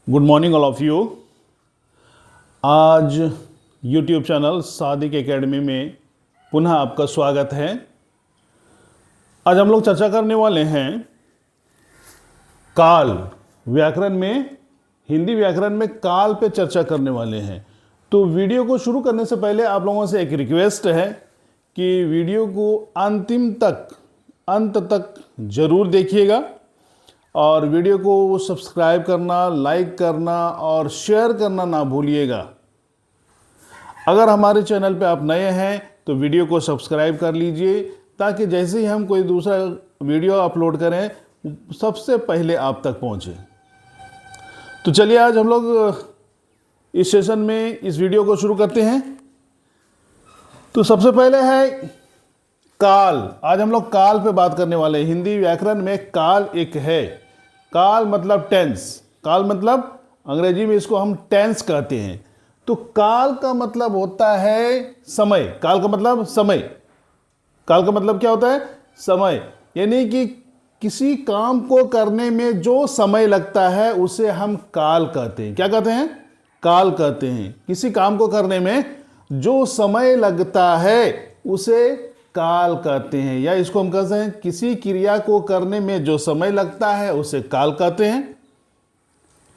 Good morning all of you. आज YouTube channel Sadiq academy में पुनः आपका स्वागत है। आज हम लोग चर्चा करने वाले हैं काल व्याकरण में, हिंदी व्याकरण में काल पे चर्चा करने वाले हैं। तो वीडियो को शुरू करने से पहले आप लोगों से एक रिक्वेस्ट है कि वीडियो को अंत तक जरूर देखिएगा और वीडियो को सब्सक्राइब करना, लाइक करना और शेयर करना ना भूलिएगा। अगर हमारे चैनल पे आप नए हैं तो वीडियो को सब्सक्राइब कर लीजिए ताकि जैसे ही हम कोई दूसरा वीडियो अपलोड करें सबसे पहले आप तक पहुंचे। तो चलिए आज हम लोग इस सेशन में इस वीडियो को शुरू करते हैं। तो सबसे पहले है काल। आज हम लोग काल पे बात करने वाले हैं। हिंदी व्याकरण में काल एक है। काल मतलब टेंस। काल मतलब अंग्रेजी में इसको हम टेंस कहते हैं। तो काल का मतलब होता है समय। काल का मतलब समय। काल का मतलब क्या होता है? समय। यानी कि किसी काम को करने में जो समय लगता है उसे हम काल कहते हैं। क्या कहते हैं? काल कहते हैं। किसी काम को करने में जो समय लगता है उसे काल कहते हैं। या इसको हम कहते हैं किसी क्रिया को करने में जो समय लगता है उसे काल कहते हैं।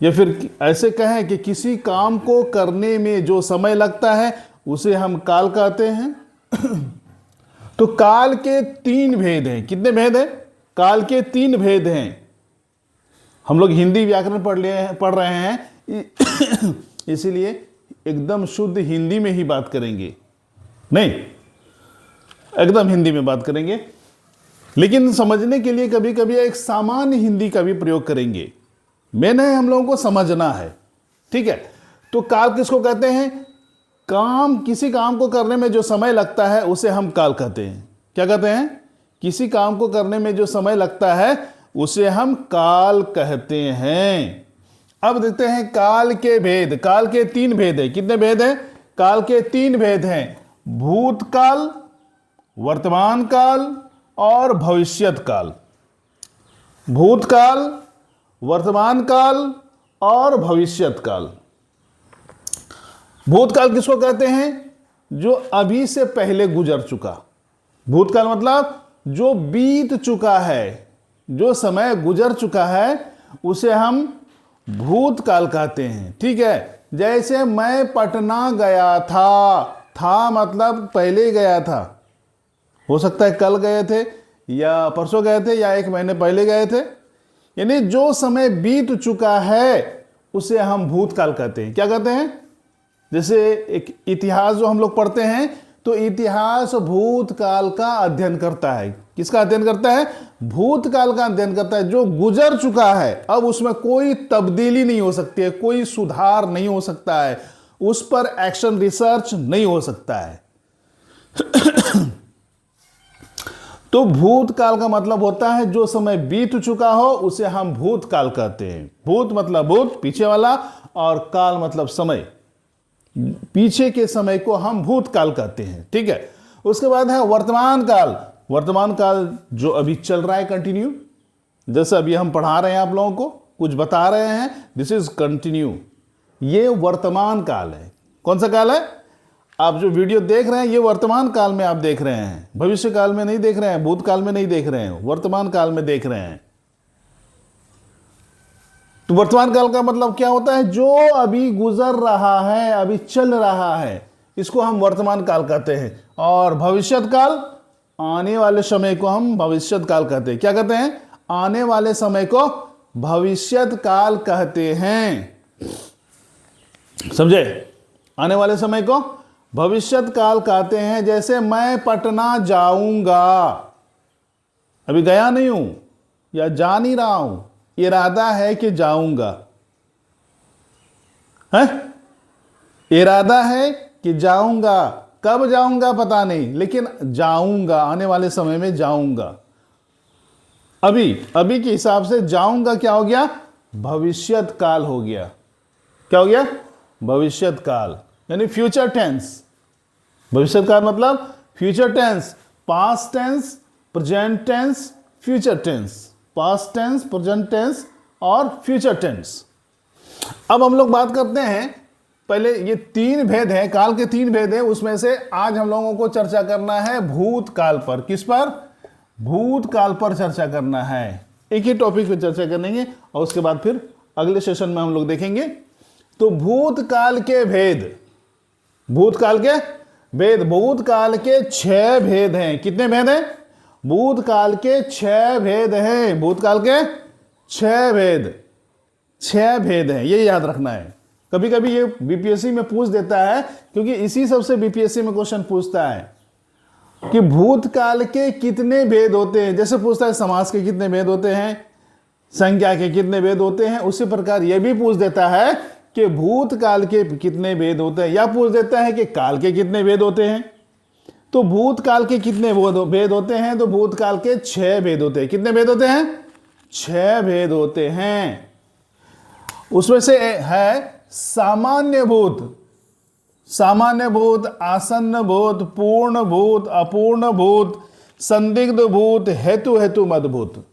या फिर ऐसे कहें कि किसी काम को करने में जो समय लगता है उसे हम काल कहते हैं। तो काल के तीन भेद हैं। कितने भेद हैं? काल के तीन भेद हैं। हम लोग हिंदी व्याकरण पढ़ रहे हैं इसीलिए एकदम शुद्ध हिंदी में ही बात करेंगे। नहीं, एकदम हिंदी में बात करेंगे, लेकिन समझने के लिए कभी कभी एक सामान्य हिंदी का भी प्रयोग करेंगे। मैंने हम लोगों को समझना है, ठीक है। तो काल किसको कहते हैं? किसी काम को करने में जो समय लगता है उसे हम काल कहते हैं। क्या कहते हैं? किसी काम को करने में जो समय लगता है उसे हम काल कहते हैं। अब देखते हैं काल के भेद। काल के तीन भेद है। कितने भेद हैं? काल के तीन भेद हैं। भूतकाल, वर्तमान काल और भविष्यत काल। भूतकाल, वर्तमान काल और भविष्यत काल। भूतकाल किसको कहते हैं? जो अभी से पहले गुजर चुका। भूतकाल मतलब जो बीत चुका है, जो समय गुजर चुका है उसे हम भूतकाल कहते हैं, ठीक है। जैसे मैं पटना गया था मतलब पहले गया था। हो सकता है कल गए थे या परसों गए थे या एक महीने पहले गए थे। यानी जो समय बीत चुका है उसे हम भूतकाल कहते हैं। क्या कहते हैं? जैसे एक इतिहास जो हम लोग पढ़ते हैं तो इतिहास भूतकाल का अध्ययन करता है। किसका अध्ययन करता है? भूतकाल का अध्ययन करता है। जो गुजर चुका है अब उसमें कोई तब्दीली नहीं हो सकती है, कोई सुधार नहीं हो सकता है, उस पर एक्शन रिसर्च नहीं हो सकता है। तो भूतकाल का मतलब होता है जो समय बीत चुका हो उसे हम भूतकाल कहते हैं। भूत मतलब भूत, पीछे वाला, और काल मतलब समय। पीछे के समय को हम भूतकाल कहते हैं, ठीक है। उसके बाद है वर्तमान काल। वर्तमान काल जो अभी चल रहा है, कंटिन्यू। जैसे अभी हम पढ़ा रहे हैं, आप लोगों को कुछ बता रहे हैं, दिस इज कंटिन्यू। ये वर्तमान काल है। कौन सा काल है? आप जो वीडियो देख रहे हैं ये वर्तमान काल में आप देख रहे हैं, भविष्य काल में नहीं देख रहे हैं, भूतकाल में नहीं देख रहे हैं, वर्तमान काल में देख रहे हैं। तो वर्तमान काल का मतलब क्या होता है? जो अभी गुजर रहा है, अभी चल रहा है, इसको हम वर्तमान काल कहते हैं। और भविष्यत काल, आने वाले समय को हम भविष्यत काल कहते हैं। क्या कहते हैं? आने वाले समय को भविष्यत काल कहते हैं। समझे? आने वाले समय को भविष्यत काल कहते हैं। जैसे मैं पटना जाऊंगा, अभी गया नहीं हूं या जा नहीं रहा हूं, इरादा है कि जाऊंगा। है? इरादा है कि जाऊंगा। कब जाऊंगा पता नहीं, लेकिन जाऊंगा, आने वाले समय में जाऊंगा। अभी के हिसाब से जाऊंगा क्या हो गया? भविष्यत काल हो गया। क्या हो गया? भविष्यत काल, यानी फ्यूचर टेंस। भविष्यत काल मतलब future tense, past tense, present tense, future tense. Past tense, present tense और फ्यूचर टेंस। अब हम लोग बात करते हैं, पहले ये 3 भेद हैं, काल के 3 भेद हैं, उसमें से आज हम लोगों को चर्चा करना है भूतकाल पर। किस पर? भूतकाल पर चर्चा करना है। एक ही टॉपिक पे चर्चा करेंगे और उसके बाद फिर अगले सेशन में हम लोग देखेंगे। तो भूतकाल के भेद, भूतकाल के भेद, भूतकाल के 6 भेद हैं। कितने भेद हैं? भूतकाल के 6 भेद हैं। भूतकाल के 6 भेद, 6 भेद हैं, ये याद रखना है। कभी कभी ये बीपीएससी में पूछ देता है, क्योंकि इसी सबसे बीपीएससी में क्वेश्चन पूछता है कि भूतकाल के कितने भेद होते हैं। जैसे पूछता है समास के कितने भेद होते हैं, संज्ञा के कितने भेद होते हैं, उसी प्रकार यह भी पूछ देता है कि भूतकाल के कितने भेद होते हैं, या पूछ देता है कि काल के कितने भेद होते हैं। तो भूतकाल के कितने भेद होते हैं? तो भूतकाल के 6 भेद होते हैं। कितने भेद होते हैं? 6 भेद होते हैं। उसमें से है सामान्य भूत, सामान्य भूत, आसन्न भूत, पूर्ण भूत, अपूर्ण भूत, संदिग्ध भूत, हेतु हेतु मद भूत।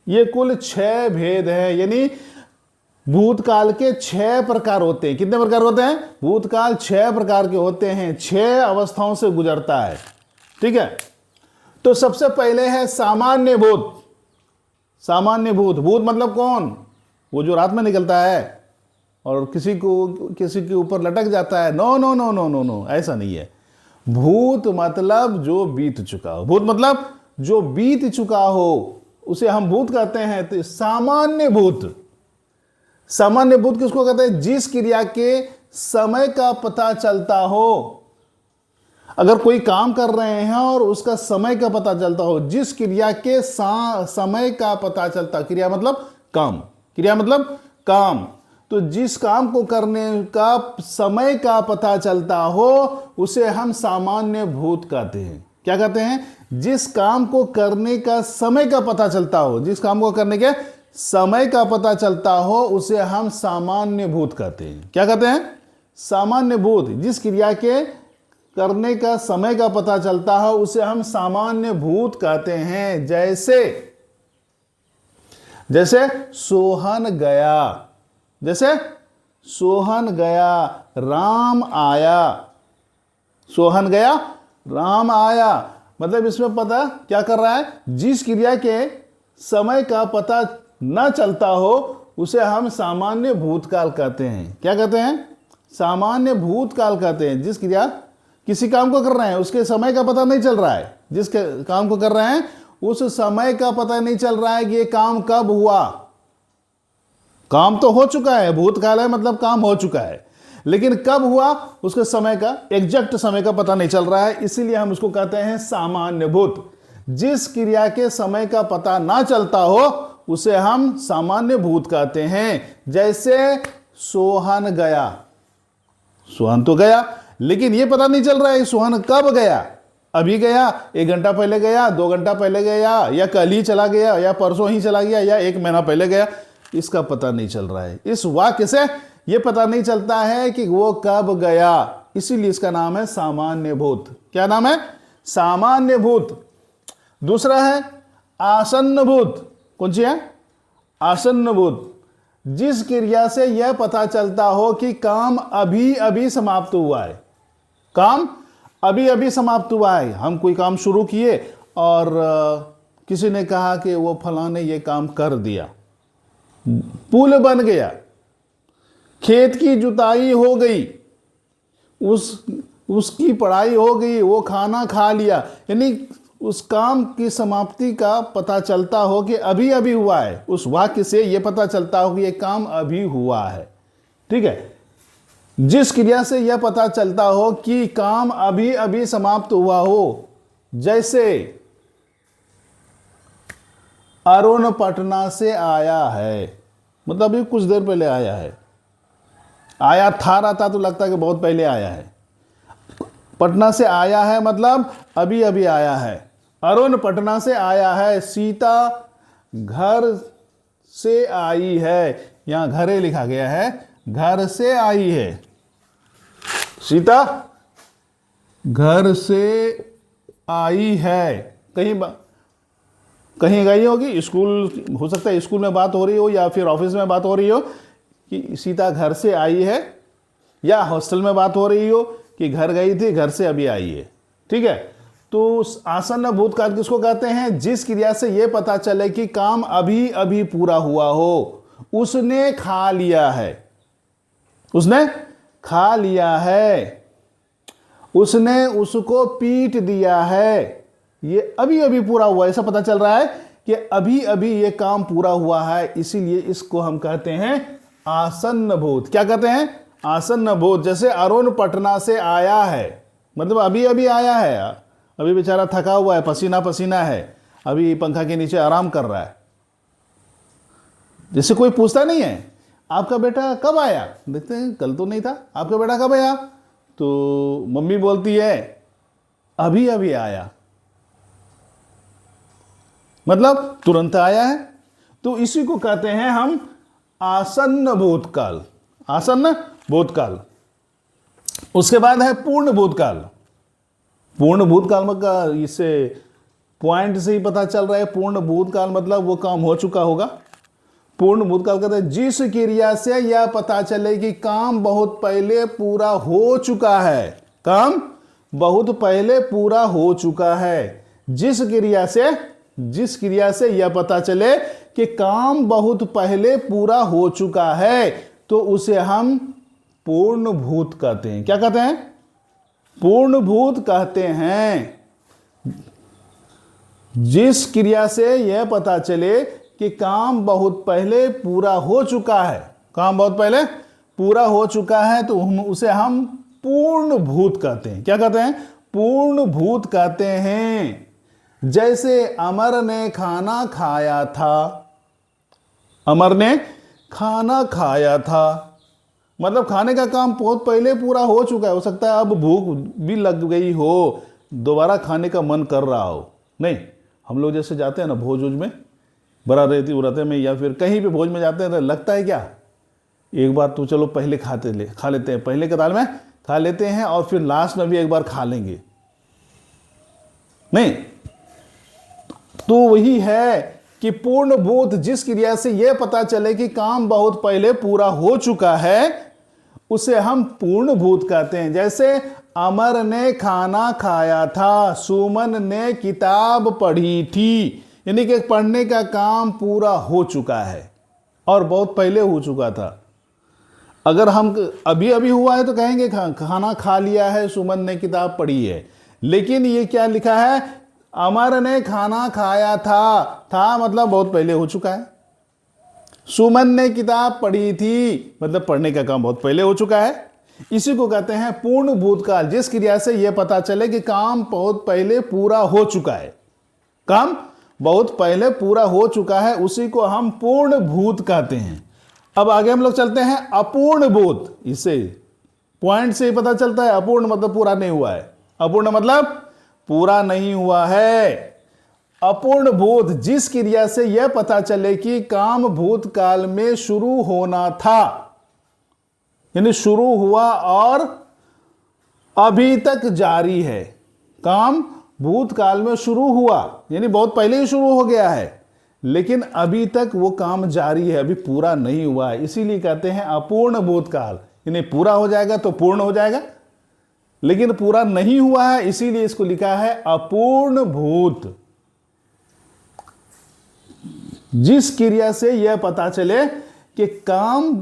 ये कुल 6 भेद है। यानी भूतकाल के 6 प्रकार होते हैं। कितने प्रकार होते हैं? भूतकाल 6 प्रकार के होते हैं, 6 अवस्थाओं से गुजरता है। ठीक है, तो सबसे पहले है सामान्य भूत। सामान्य भूत, भूत मतलब कौन? वो जो रात में निकलता है और किसी के ऊपर लटक जाता है। No no no no no no, ऐसा नहीं है। भूत मतलब जो बीत चुका हो। भूत मतलब जो बीत चुका हो, उसे हम भूत कहते हैं। तो सामान्य भूत, सामान्य भूत किसको कहते हैं? जिस क्रिया के समय का पता चलता हो। अगर कोई काम कर रहे हैं और उसका समय का पता चलता हो, जिस क्रिया के समय का पता चलता, क्रिया मतलब काम, क्रिया मतलब काम, तो जिस काम को करने का समय का पता चलता हो, उसे हम सामान्य भूत कहते हैं। क्या कहते हैं? जिस काम को करने का समय का पता चलता हो, जिस काम को करने के समय का पता चलता हो, उसे हम सामान्य भूत कहते हैं। क्या कहते हैं? सामान्य भूत। जिस क्रिया के करने का समय का पता चलता हो, उसे हम सामान्य भूत कहते हैं। जैसे सोहन गया, जैसे सोहन गया, राम आया। सोहन गया, राम आया, मतलब इसमें पता क्या कर रहा है? जिस क्रिया के समय का पता न चलता हो, उसे हम सामान्य भूतकाल कहते हैं। क्या कहते हैं? सामान्य भूतकाल कहते हैं। जिस क्रिया, किसी काम को कर रहे हैं, उसके समय का पता नहीं चल रहा है। जिस काम को कर रहे हैं, उस समय का पता नहीं चल रहा है कि ये काम कब हुआ। काम तो हो चुका है, भूतकाल है मतलब काम हो चुका है, लेकिन कब हुआ उसके समय का, एग्जैक्ट समय का पता नहीं चल रहा है। इसीलिए हम उसको कहते हैं सामान्य भूत। जिस क्रिया के समय का पता ना चलता हो, उसे हम सामान्य भूत कहते हैं। जैसे सोहन गया, सोहन तो गया, लेकिन यह पता नहीं चल रहा है सोहन कब गया। अभी गया, 1 घंटा पहले गया, 2 घंटा पहले गया, या कल ही चला गया, या परसों ही चला गया, या 1 महीना पहले गया। इसका पता नहीं चल रहा है। इस वाक्य से यह पता नहीं चलता है कि वो कब गया, इसीलिए इसका नाम है सामान्य भूत। क्या नाम है? सामान्य भूत। दूसरा है आसन्न भूत। कौन सी है? आसन्न भूत। जिस क्रिया से यह पता चलता हो कि काम अभी अभी समाप्त हुआ है। काम अभी अभी समाप्त हुआ है। हम कोई काम शुरू किए और किसी ने कहा कि वो फलाने ये काम कर दिया, पुल बन गया, खेत की जुताई हो गई, उसकी पढ़ाई हो गई, वो खाना खा लिया, यानी उस काम की समाप्ति का पता चलता हो कि अभी अभी हुआ है। उस वाक्य से यह पता चलता हो कि यह काम अभी हुआ है। ठीक है, जिस क्रिया से यह पता चलता हो कि काम अभी अभी समाप्त हुआ हो। जैसे अरुण पटना से आया है, मतलब अभी कुछ देर पहले आया है। आया था रहता तो लगता है कि बहुत पहले आया है। पटना से आया है मतलब अभी अभी आया है। अरुण पटना से आया है। सीता घर से आई है, यहां घरे लिखा गया है, घर से आई है। सीता घर से आई है। कहीं गई होगी, स्कूल हो सकता है, स्कूल में बात हो रही हो या फिर ऑफिस में बात हो रही हो, कि सीता घर से आई है, या हॉस्टल में बात हो रही हो कि घर गई थी, घर से अभी आई है। ठीक है, तो आसन्न भूतकाल किसको कहते हैं? जिस क्रिया से यह पता चले कि काम अभी अभी पूरा हुआ हो। उसने खा लिया है, उसने खा लिया है, उसने उसको पीट दिया है, ये अभी अभी पूरा हुआ, ऐसा पता चल रहा है कि अभी अभी ये काम पूरा हुआ है, इसीलिए इसको हम कहते हैं आसन्न भूत। क्या कहते हैं? आसन्न भूत। जैसे अरुण पटना से आया है, मतलब अभी अभी आया है, अभी बेचारा थका हुआ है, पसीना पसीना है, अभी पंखा के नीचे आराम कर रहा है। जैसे कोई पूछता नहीं है आपका बेटा कब आया, देखते हैं कल तो नहीं था, आपका बेटा कब आया, तो मम्मी बोलती है अभी अभी आया, मतलब तुरंत आया है। तो इसी को कहते हैं हम आसन्न भूतकाल, आसन्न भूतकाल। उसके बाद है पूर्ण भूतकाल। पूर्ण भूतकाल मतलब इससे पॉइंट से ही पता चल रहा है, पूर्ण भूतकाल मतलब वो काम हो चुका होगा। पूर्ण भूतकाल कहते हैं जिस क्रिया से यह पता चले कि काम बहुत पहले पूरा हो चुका है, काम बहुत पहले पूरा हो चुका है। जिस क्रिया से यह पता चले कि काम बहुत पहले पूरा हो चुका है, तो उसे हम पूर्ण भूत कहते हैं। क्या कहते हैं? पूर्ण भूत कहते हैं। जिस क्रिया से यह पता चले कि काम बहुत पहले पूरा हो चुका है, काम बहुत पहले पूरा हो चुका है, तो उसे हम पूर्ण भूत कहते हैं। क्या कहते हैं? पूर्ण भूत कहते हैं। जैसे अमर ने खाना खाया था, अमर ने खाना खाया था, मतलब खाने का काम बहुत पहले पूरा हो चुका है। हो सकता है अब भूख भी लग गई हो, दोबारा खाने का मन कर रहा हो। नहीं, हम लोग जैसे जाते हैं ना भोज में, बड़ा रेती उराते में या फिर कहीं पे भोज में जाते हैं, तो लगता है क्या एक बार तो चलो पहले खा लेते हैं, पहले कतार में खा लेते हैं और फिर लास्ट में भी एक बार खा लेंगे। नहीं, तो वही है कि पूर्ण भूत जिस क्रिया से यह पता चले कि काम बहुत पहले पूरा हो चुका है, उसे हम पूर्ण भूत कहते हैं। जैसे अमर ने खाना खाया था, सुमन ने किताब पढ़ी थी, यानी कि पढ़ने का काम पूरा हो चुका है और बहुत पहले हो चुका था। अगर हम अभी अभी हुआ है तो कहेंगे खाना खा लिया है, सुमन ने किताब पढ़ी है। लेकिन ये क्या लिखा है? अमर ने खाना खाया था मतलब बहुत पहले हो चुका है। सुमन ने किताब पढ़ी थी, मतलब पढ़ने का काम बहुत पहले हो चुका है। इसी को कहते हैं पूर्ण भूतकाल, जिस क्रिया से यह पता चले कि काम बहुत पहले पूरा हो चुका है, काम बहुत पहले पूरा हो चुका है, उसी को हम पूर्ण भूत कहते हैं। अब आगे हम लोग चलते हैं अपूर्ण भूत। इससे पॉइंट से ही पता चलता है अपूर्ण मतलब पूरा नहीं हुआ है, अपूर्ण मतलब पूरा नहीं हुआ है। अपूर्ण भूत जिस क्रिया से यह पता चले कि काम भूतकाल में शुरू होना था, यानी शुरू हुआ और अभी तक जारी है। काम भूतकाल में शुरू हुआ यानी बहुत पहले ही शुरू हो गया है, लेकिन अभी तक वो काम जारी है, अभी पूरा नहीं हुआ है, इसीलिए कहते हैं अपूर्ण भूतकाल। यानी पूरा हो जाएगा तो पूर्ण हो जाएगा, लेकिन पूरा नहीं हुआ है, इसीलिए इसको लिखा है अपूर्ण भूत। जिस क्रिया से यह पता चले कि काम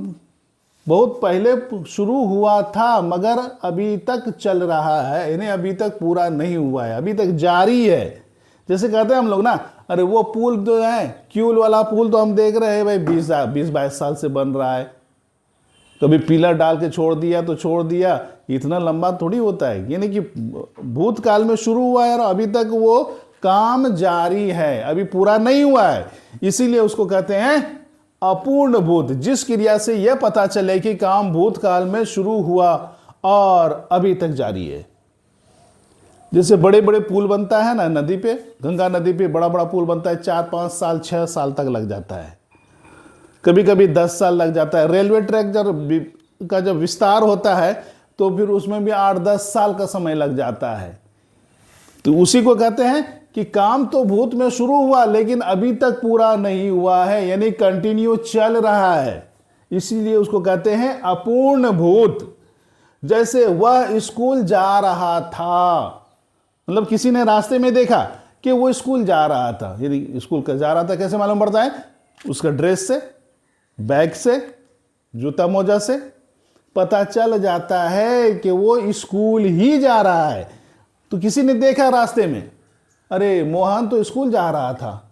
बहुत पहले शुरू हुआ था मगर अभी तक चल रहा है, यानी अभी तक पूरा नहीं हुआ है, अभी तक जारी है। जैसे कहते हैं हम लोग ना, अरे वो पुल जो है क्यूल वाला पुल तो हम देख रहे हैं भाई 20-22 साल से बन रहा है, कभी पिलर डाल के छोड़ दिया तो छोड़ दिया, इतना लंबा थोड़ी होता है। यानी कि भूतकाल में शुरू हुआ है और अभी तक वो काम जारी है, अभी पूरा नहीं हुआ है, इसीलिए उसको कहते हैं अपूर्ण भूत। जिस क्रिया से यह पता चले कि काम भूतकाल में शुरू हुआ और अभी तक जारी है। जैसे बड़े बड़े पुल बनता है ना नदी पे, गंगा नदी पे बड़ा बड़ा पुल बनता है, 4-5 साल 6 साल तक लग जाता है, कभी कभी 10 साल लग जाता है। रेलवे ट्रैक जब विस्तार होता है तो फिर उसमें भी 8-10 साल का समय लग जाता है। तो उसी को कहते हैं कि काम तो भूत में शुरू हुआ लेकिन अभी तक पूरा नहीं हुआ है, यानी कंटिन्यू चल रहा है, इसीलिए उसको कहते हैं अपूर्ण भूत। जैसे वह स्कूल जा रहा था, मतलब किसी ने रास्ते में देखा कि वो स्कूल जा रहा था। यदि स्कूल का जा रहा था कैसे मालूम पड़ता है? उसका ड्रेस से, बैग से, जूता मोजा से पता चल जाता है कि वो स्कूल ही जा रहा है। तो किसी ने देखा रास्ते में, अरे मोहन तो स्कूल जा रहा था,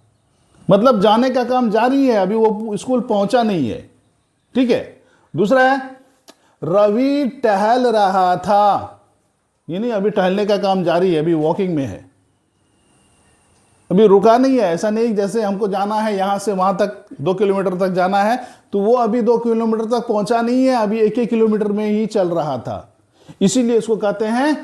मतलब जाने का काम जारी है, अभी वो स्कूल पहुंचा नहीं है। ठीक है। दूसरा है रवि टहल रहा था, ये नहीं अभी टहलने का काम जारी है, अभी वॉकिंग में है, अभी रुका नहीं है। ऐसा नहीं जैसे हमको जाना है यहां से वहां तक 2 किलोमीटर तक जाना है, तो वो अभी 2 किलोमीटर तक पहुंचा नहीं है, अभी 1 किलोमीटर में ही चल रहा था। इसीलिए इसको कहते हैं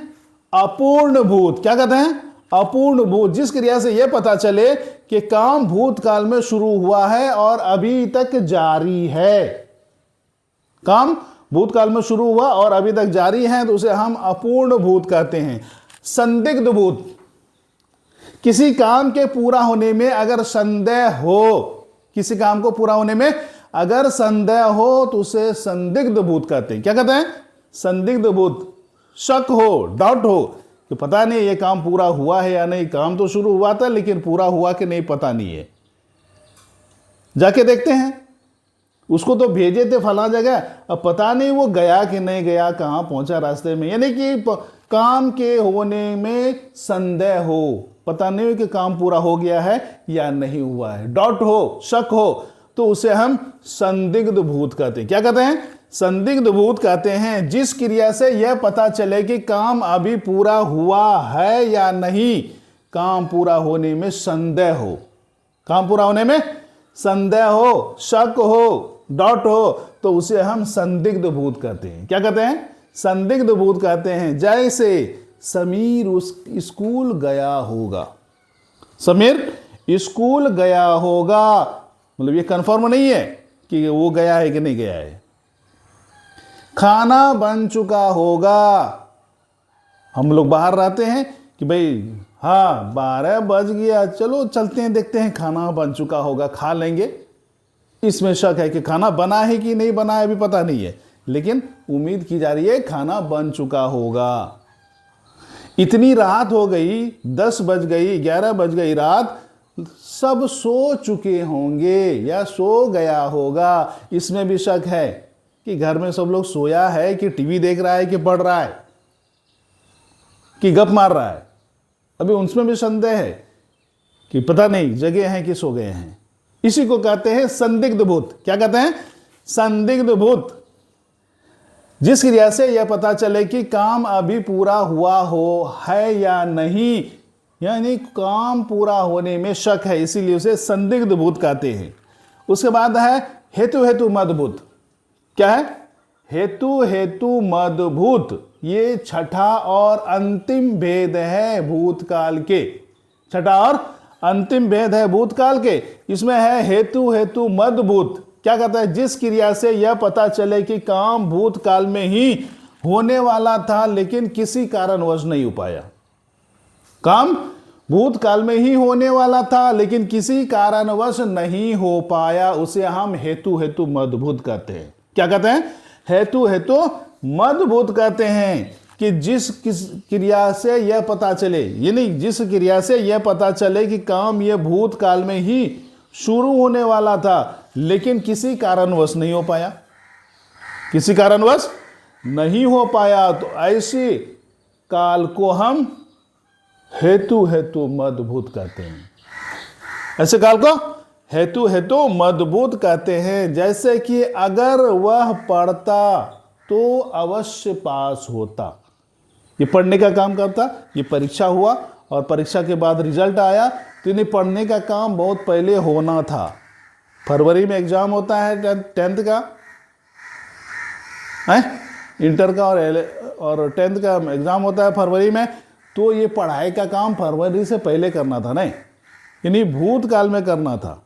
अपूर्ण भूत। क्या कहते हैं? अपूर्ण भूत। जिस क्रिया से यह पता चले कि काम भूतकाल में शुरू हुआ है और अभी तक जारी है। काम भूतकाल में शुरू हुआ और अभी तक जारी है, तो उसे हम अपूर्ण भूत कहते हैं। संदिग्ध भूत, किसी काम के पूरा होने में अगर संदेह हो, किसी काम को पूरा होने में अगर संदेह हो तो उसे संदिग्ध भूत कहते हैं। क्या कहते हैं? संदिग्ध भूत। शक हो, डाउट हो कि पता नहीं ये काम पूरा हुआ है या नहीं, काम तो शुरू हुआ था लेकिन पूरा हुआ कि नहीं पता नहीं है, जाके देखते हैं, उसको तो भेजे थे फला जगह, अब पता नहीं वो गया कि नहीं गया, कहां पहुंचा रास्ते में। यानी कि काम के होने में संदेह हो, पता नहीं हो कि काम पूरा हो गया है या नहीं हुआ है, डाउट हो, शक हो, तो उसे हम संदिग्ध भूत कहते हैं। क्या कहते हैं? संदिग्ध भूत कहते हैं जिस क्रिया से यह पता चले कि काम अभी पूरा हुआ है या नहीं, काम पूरा होने में संदेह हो, काम पूरा होने में संदेह हो, शक हो, डाउट हो, तो उसे हम संदिग्ध भूत कहते हैं। क्या कहते हैं? संदिग्ध भूत कहते हैं। जैसे समीर स्कूल गया होगा, समीर स्कूल गया होगा, मतलब ये कंफर्म नहीं है कि वो गया है कि नहीं गया है। खाना बन चुका होगा, हम लोग बाहर रहते हैं कि भाई हाँ 12 बज गया, चलो चलते हैं देखते हैं, खाना बन चुका होगा, खा लेंगे। इसमें शक है कि खाना बना है कि नहीं बना है अभी पता नहीं है, लेकिन उम्मीद की जा रही है खाना बन चुका होगा। इतनी रात हो गई, 10 बज गई, 11 बज गई रात, सब सो चुके होंगे या सो गया होगा। इसमें भी शक है कि घर में सब लोग सोया है कि टीवी देख रहा है कि पढ़ रहा है कि गप मार रहा है, अभी उसमें भी संदेह है कि पता नहीं जगे हैं कि सो गए हैं। इसी को कहते हैं संदिग्ध भूत। क्या कहते हैं? संदिग्ध भूत। जिस क्रिया से यह पता चले कि काम अभी पूरा हुआ हो है या नहीं, यानी काम पूरा होने में शक है, इसीलिए उसे संदिग्ध भूत कहते हैं। उसके बाद है हेतु हेतु मदभूत। क्या है? हेतु हेतु मदभूत। ये छठा और अंतिम भेद है भूतकाल के, छठा और अंतिम भेद है भूतकाल के। इसमें है हेतु हेतु मदभूत। क्या कहता है? जिस क्रिया से यह पता चले कि काम भूतकाल में ही होने वाला था लेकिन किसी कारणवश नहीं हो पाया। काम भूतकाल में ही होने वाला था लेकिन किसी कारणवश नहीं हो पाया, उसे हम हेतु हेतु मदभूत कहते हैं। क्या कहते हैं? हेतु हेतु मदभूत कहते हैं कि जिस क्रिया से यह पता चले, यानी जिस क्रिया से यह पता चले कि काम यह भूतकाल में ही शुरू होने वाला था लेकिन किसी कारणवश नहीं हो पाया, किसी कारणवश नहीं हो पाया, तो ऐसे काल को हम हेतु हेतु मदभूत कहते हैं। ऐसे काल को हेतु हेतु मदभूत कहते हैं। जैसे कि अगर वह पढ़ता तो अवश्य पास होता, ये पढ़ने का काम करता, ये परीक्षा हुआ और परीक्षा के बाद रिजल्ट आया, तो इन्हें पढ़ने का काम बहुत पहले होना था। फरवरी में एग्जाम होता है 10th का है, इंटर का और 10th का एग्जाम होता है फरवरी में, तो ये पढ़ाई का काम फरवरी से पहले करना था नहीं, यानी भूतकाल में करना था।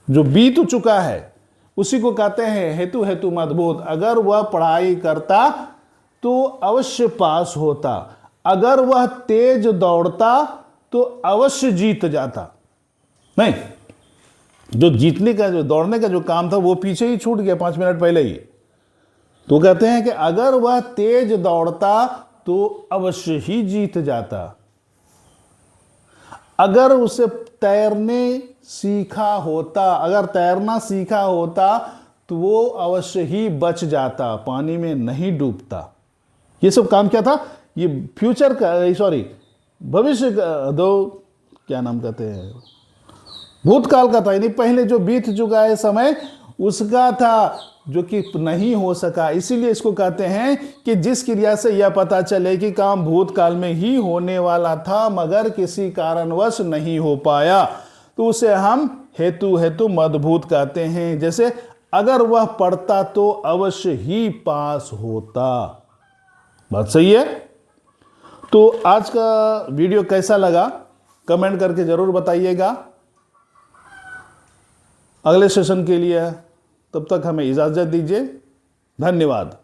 जो बीत चुका है उसी को कहते हैं हेतु हेतु मदभूत। अगर वह पढ़ाई करता तो अवश्य पास होता, अगर वह तेज दौड़ता तो अवश्य जीत जाता। नहीं, जो जीतने का, जो दौड़ने का जो काम था वो पीछे ही छूट गया 5 मिनट पहले ही। तो कहते हैं कि अगर वह तेज दौड़ता तो अवश्य ही जीत जाता, अगर उसे तैरने सीखा होता, अगर तैरना सीखा होता तो वो अवश्य ही बच जाता, पानी में नहीं डूबता। ये सब काम क्या था? ये फ्यूचर का, सॉरी, भविष्य का, दो क्या नाम कहते हैं, भूतकाल का था, यानी पहले जो बीत चुका है समय उसका था, जो कि नहीं हो सका। इसीलिए इसको कहते हैं कि जिस क्रिया से यह पता चले कि काम भूतकाल में ही होने वाला था मगर किसी कारणवश नहीं हो पाया, तो उसे हम हेतु मदभूत कहते हैं। जैसे अगर वह पढ़ता तो अवश्य ही पास होता। बात सही है? तो आज का वीडियो कैसा लगा कमेंट करके जरूर बताइएगा। अगले सेशन के लिए तब तक हमें इजाज़त दीजिए। धन्यवाद।